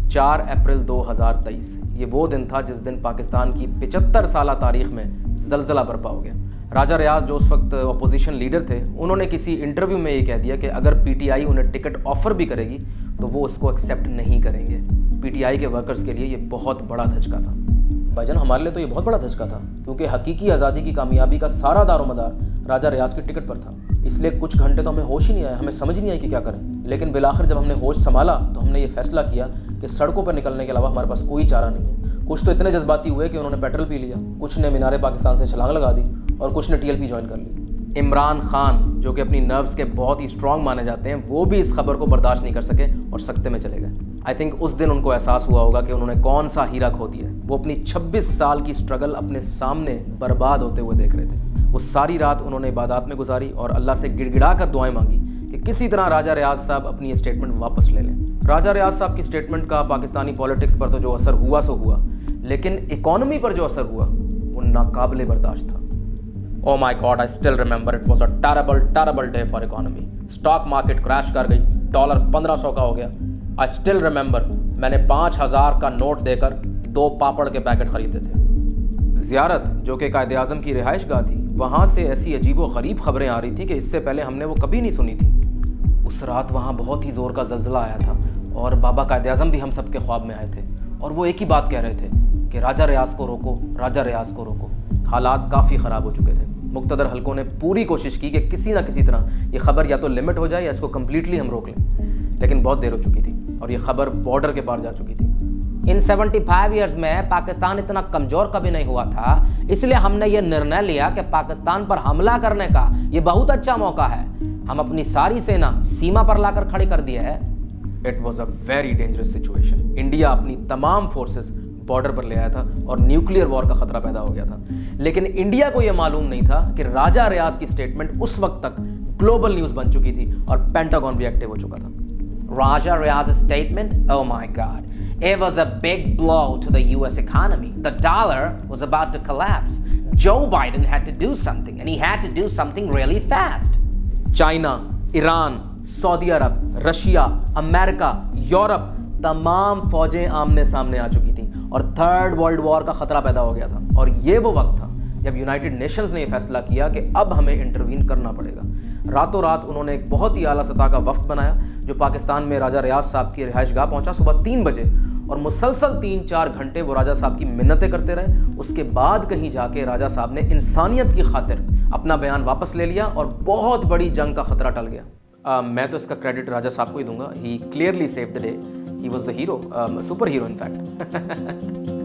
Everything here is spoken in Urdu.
4 اپریل 2023 یہ وہ دن تھا جس دن پاکستان کی 75 سالہ تاریخ میں زلزلہ برپا ہو گیا۔ راجہ ریاض جو اس وقت اپوزیشن لیڈر تھے، انہوں نے کسی انٹرویو میں یہ کہہ دیا کہ اگر پی ٹی آئی انہیں ٹکٹ آفر بھی کرے گی تو وہ اس کو ایکسیپٹ نہیں کریں گے۔ پی ٹی آئی کے ورکرز کے لیے یہ بہت بڑا دھچکا تھا۔ بھائی جان ہمارے لیے تو یہ بہت بڑا دھچکا تھا، کیونکہ حقیقی آزادی کی کامیابی کا سارا دار و مدار راجہ ریاض کی ٹکٹ پر تھا۔ اس لیے کچھ گھنٹے تو ہمیں ہوش ہی نہیں آیا، ہمیں سمجھ نہیں آئی کہ کیا کریں۔ لیکن بالآخر جب ہم نے ہوش سنبھالا تو ہم نے یہ فیصلہ کیا کہ سڑکوں پر نکلنے کے علاوہ ہمارے پاس کوئی چارہ نہیں ہے۔ کچھ تو اتنے جذباتی ہوئے کہ انہوں نے پیٹرول پی لیا، کچھ نے مینار پاکستان سے چھلانگ لگا دی اور کچھ نے ٹی ایل پی جوائن کر لی۔ عمران خان جو کہ اپنی نروز کے بہت ہی اسٹرانگ مانے جاتے ہیں، وہ بھی اس خبر کو برداشت نہیں کر سکے اور سکتے میں چلے گئے۔ آئی تھنک اس دن ان کو احساس ہوا ہوگا کہ انہوں نے کون سا ہیرا کھو دیا ہے۔ وہ اپنی 26 سال کی اسٹرگل اپنے سامنے برباد ہوتے ہوئے دیکھ رہے تھے۔ وہ ساری رات انہوں نے عبادات میں گزاری اور اللہ سے گڑ گڑا کر دعائیں مانگی کہ کسی طرح راجہ ریاض صاحب اپنی یہ اسٹیٹمنٹ واپس لے لیں۔ راجہ ریاض صاحب کی اسٹیٹمنٹ کا پاکستانی پولیٹکس پر تو جو اثر ہوا سو ہوا، لیکن اکانومی پر جو اثر ہوا وہ ناقابل برداشت تھا۔ Oh my God, I still remember it was a terrible day for economy. Stock market crash کر گئی، ڈالر 1500 کا ہو گیا۔ I still remember میں نے 5000 کا نوٹ دے کر 2 پاپڑ کے پیکٹ خریدے تھے۔ زیارت جو کہ قائد اعظم کی رہائش گاہ تھی، وہاں سے ایسی عجیب و غریب خبریں آ رہی تھیں کہ اس سے پہلے ہم نے وہ کبھی نہیں سنی تھی۔ اس رات وہاں بہت ہی زور کا زلزلہ آیا تھا اور بابا قائد اعظم بھی ہم سب کے خواب میں آئے تھے، اور وہ ایک ہی بات کہہ رہے تھے کہ راجہ ریاض کو روکو، راجہ ریاض کو روکو۔ حالات کافی خراب ہو چکے تھے۔ مقتدر حلقوں نے پوری کوشش کی کہ کسی نہ کسی طرح یہ خبر یا تو لمٹ ہو جائے یا اس کو کمپلیٹلی ہم روک لیں، لیکن بہت دیر ہو چکی تھی اور یہ خبر بارڈر کے پار جا چکی تھی۔ ان 75 ایئرز میں پاکستان اتنا کمزور کبھی نہیں ہوا تھا، اس لیے ہم نے یہ نرنے لیا کہ پاکستان پر حملہ کرنے کا یہ بہت اچھا موقع ہے۔ ہم اپنی ساری سینا سیما پر لا کر کھڑی کر دی ہے۔ It was a very dangerous situation. India اپنی تمام فورسز بارڈر پر لے آیا تھا اور نیوکلیئر وار کا خطرہ پیدا ہو گیا تھا، لیکن انڈیا کو یہ معلوم نہیں تھا کہ راجہ ریاض کی اسٹیٹمنٹ اس وقت تک گلوبل نیوز بن چکی تھی اور پینٹاگون بھی ایکٹیو ہو چکا تھا۔ Raja Riaz's statement, oh my God, it was a big blow to the US economy. The dollar was about to collapse. Joe Biden had to do something, and he had to do something really fast. China, Iran, Saudi Arab, Russia, America, Europe, تمام فوجیں آمنے سامنے آ چکی تھیں اور 3rd ورلڈ وار کا خطرہ پیدا ہو گیا تھا، اور یہ وہ وقت تھا جب یونائٹڈ نیشنز نے یہ فیصلہ کیا کہ اب ہمیں انٹروین کرنا پڑے گا۔ راتوں رات انہوں نے ایک بہت ہی اعلیٰ سطح کا وفد بنایا جو پاکستان میں راجہ ریاض صاحب کی رہائش گاہ پہنچا صبح 3 بجے، اور مسلسل 3-4 گھنٹے وہ راجہ صاحب کی منتیں کرتے رہے۔ اس کے بعد کہیں جا کے راجہ صاحب نے انسانیت کی خاطر اپنا بیان واپس لے لیا اور بہت بڑی جنگ کا خطرہ ٹل گیا۔ میں تو اس کا کریڈٹ راجہ صاحب کو ہی دوں گا۔ He clearly save the day, he was the hero, super hero in fact.